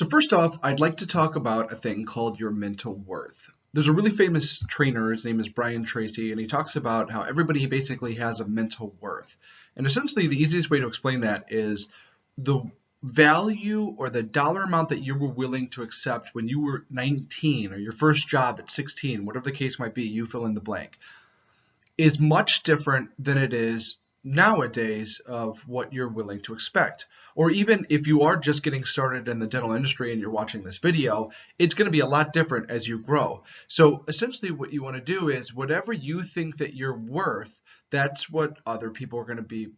So first off, I'd like to talk about a thing called your mental worth. There's a really famous trainer, his name is Brian Tracy, and he talks about how everybody basically has a mental worth. And essentially the easiest way to explain that is the value or the dollar amount that you were willing to accept when you were 19 or your first job at 16, whatever the case might be, you fill in the blank, is much different than it is nowadays of what you're willing to expect. Or even if you are just getting started in the dental industry and you're watching this video, it's going to be a lot different as you grow. So essentially what you want to do is whatever you think that you're worth, that's what other people are going to be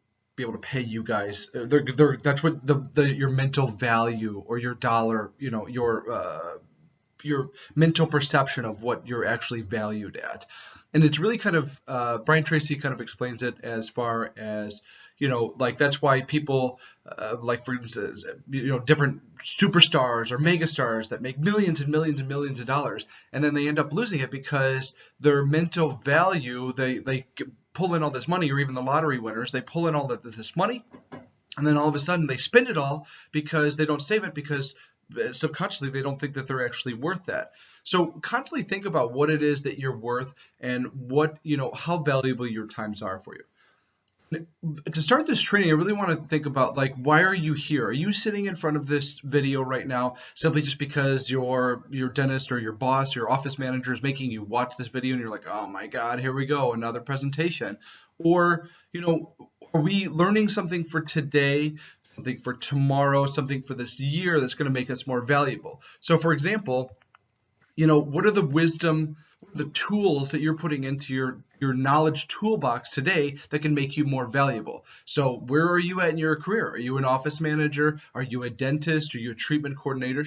able to pay you guys. That's what your mental value or your dollar, your mental perception of what you're actually valued at. And it's really kind of Brian Tracy kind of explains it as far as, like that's why people like, for instance, different superstars or megastars that make millions and millions and millions of dollars, and then they end up losing it because their mental value, they pull in all this money, or even the lottery winners, they pull in all this money, and then all of a sudden they spend it all because they don't save it, because subconsciously they don't think that they're actually worth that. So constantly think about what it is that you're worth and what, how valuable your times are for you. To start this training, I really want to think about, like, why are you here? Are you sitting in front of this video right now simply just because your dentist or your boss, your office manager is making you watch this video and you're like, oh my God, here we go, another presentation? Or, are we learning something for today, something for tomorrow, something for this year that's going to make us more valuable? So for example, what are the tools that you're putting into your knowledge toolbox today that can make you more valuable? So where are you at in your career? Are you an office manager? Are you a dentist? Are you a treatment coordinator?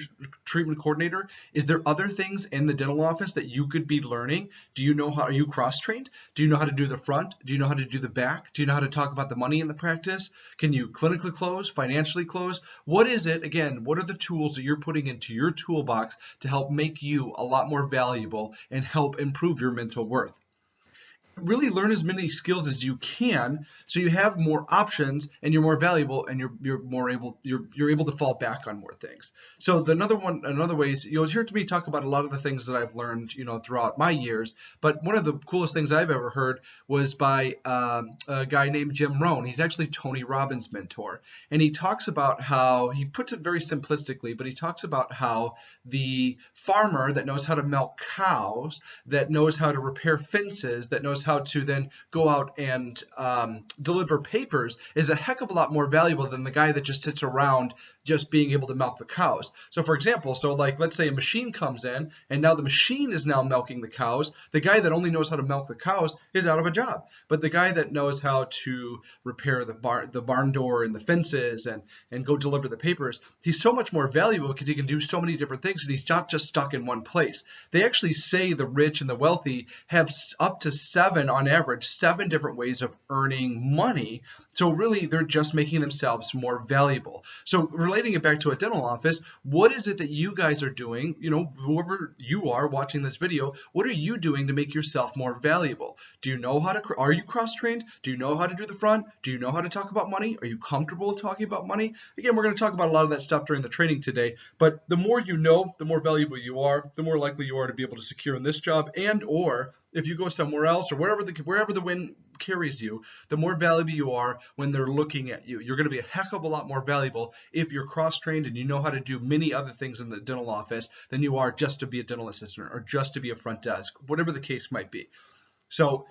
Is there other things in the dental office that you could be learning? Are you cross-trained? Do you know how to do the front? Do you know how to do the back? Do you know how to talk about the money in the practice? Can you clinically close, financially close? What is it, again, what are the tools that you're putting into your toolbox to help make you a lot more valuable and help improve your mental worth? Really learn as many skills as you can so you have more options and you're more valuable, and you're able to fall back on more things. So another way is, you'll hear me talk about a lot of the things that I've learned throughout my years, but one of the coolest things I've ever heard was by a guy named Jim Rohn. He's actually Tony Robbins' mentor, and he talks about how, he puts it very simplistically, but he talks about how the farmer that knows how to milk cows, that knows how to repair fences, that knows how to then go out and deliver papers is a heck of a lot more valuable than the guy that just sits around just being able to milk the cows. So for example, like let's say a machine comes in and now the machine is now milking the cows. The guy that only knows how to milk the cows is out of a job. But the guy that knows how to repair the barn door and the fences and go deliver the papers, he's so much more valuable because he can do so many different things and he's not just stuck in one place. They actually say the rich and the wealthy have up to on average, 7 different ways of earning money. So really, they're just making themselves more valuable. So relating it back to a dental office, what is it that you guys are doing? Whoever you are watching this video, what are you doing to make yourself more valuable? Do you know are you cross-trained? Do you know how to do the front? Do you know how to talk about money? Are you comfortable with talking about money? Again, we're going to talk about a lot of that stuff during the training today, but the more you know, the more valuable you are, the more likely you are to be able to secure in this job, and or if you go somewhere else or wherever the wind carries you, the more valuable you are when they're looking at you. You're going to be a heck of a lot more valuable if you're cross-trained and you know how to do many other things in the dental office than you are just to be a dental assistant or just to be a front desk, whatever the case might be. So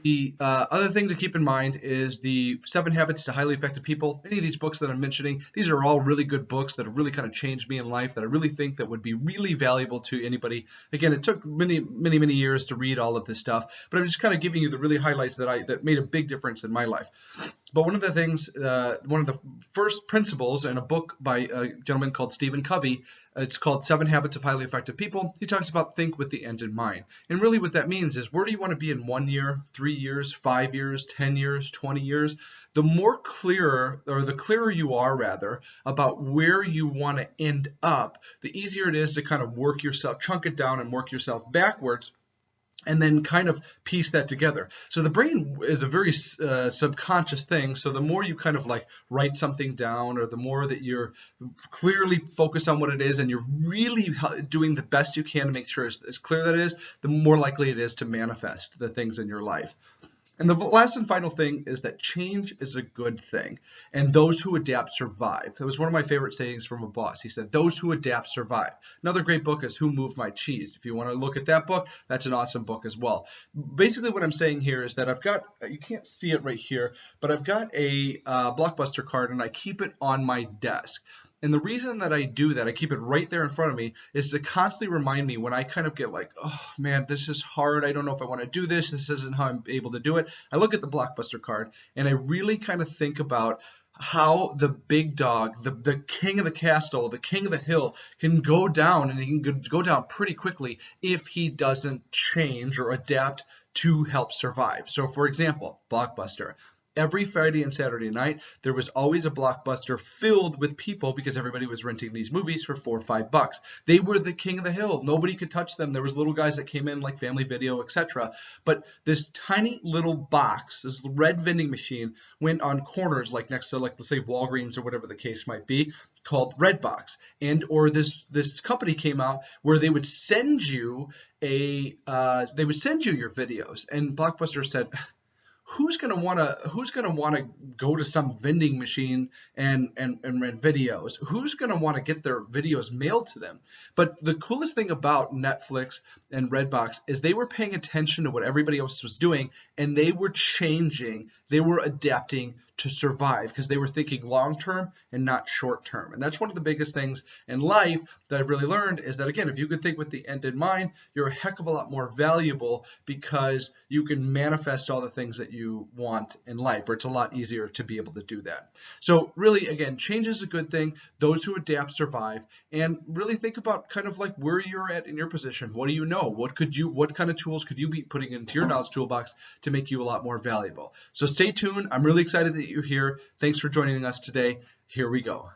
the other thing to keep in mind is the 7 Habits to Highly Effective People. Any of these books that I'm mentioning, these are all really good books that have really kind of changed me in life, that I really think that would be really valuable to anybody. Again, it took many, many, many years to read all of this stuff, but I'm just kind of giving you the really highlights that made a big difference in my life. But one of the things, one of the first principles in a book by a gentleman called Stephen Covey, it's called 7 Habits of Highly Effective People. He talks about think with the end in mind. And really what that means is, where do you want to be in 1 year, 3 years, 5 years, 10 years, 20 years? The clearer you are rather about where you want to end up, the easier it is to kind of work yourself, chunk it down and work yourself backwards and then kind of piece that together. So the brain is a very subconscious thing. So the more you kind of like write something down, or the more that you're clearly focused on what it is, and you're really doing the best you can to make sure it's clear that it is, the more likely it is to manifest the things in your life. And the last and final thing is that change is a good thing, and those who adapt survive. That was one of my favorite sayings from a boss. He said, those who adapt survive. Another great book is Who Moved My Cheese. If you want to look at that book, that's an awesome book as well. Basically what I'm saying here is that I've got, you can't see it right here, but I've got a Blockbuster card, and I keep it on my desk. And the reason that I do that, I keep it right there in front of me, is to constantly remind me when I kind of get like, oh man, this is hard. I don't know if I want to do this. This isn't how I'm able to do it. I look at the Blockbuster card, and I really kind of think about how the big dog, the king of the castle, the king of the hill, can go down, and he can go down pretty quickly if he doesn't change or adapt to help survive. So for example, Blockbuster. Every Friday and Saturday night, there was always a Blockbuster filled with people because everybody was renting these movies for $4 or $5. They were the king of the hill. Nobody could touch them. There was little guys that came in like Family Video, etc. But this tiny little box, this red vending machine, went on corners like next to, like, let's say Walgreens or whatever the case might be, called Redbox. And or this company came out where they would send you your videos. And Blockbuster said, who's gonna wanna go to some vending machine and rent videos? Who's gonna want to get their videos mailed to them? But the coolest thing about Netflix and Redbox is they were paying attention to what everybody else was doing, and they were changing, they were adapting to survive, because they were thinking long term and not short term. And that's one of the biggest things in life that I've really learned, is that, again, if you can think with the end in mind, you're a heck of a lot more valuable, because you can manifest all the things that you want in life, or it's a lot easier to be able to do that. So really, again, change is a good thing. Those who adapt survive. And really think about kind of like where you're at in your position. What do you know? What kind of tools could you be putting into your knowledge toolbox to make you a lot more valuable? So stay tuned. I'm really excited that you're here. Thanks for joining us today. Here we go.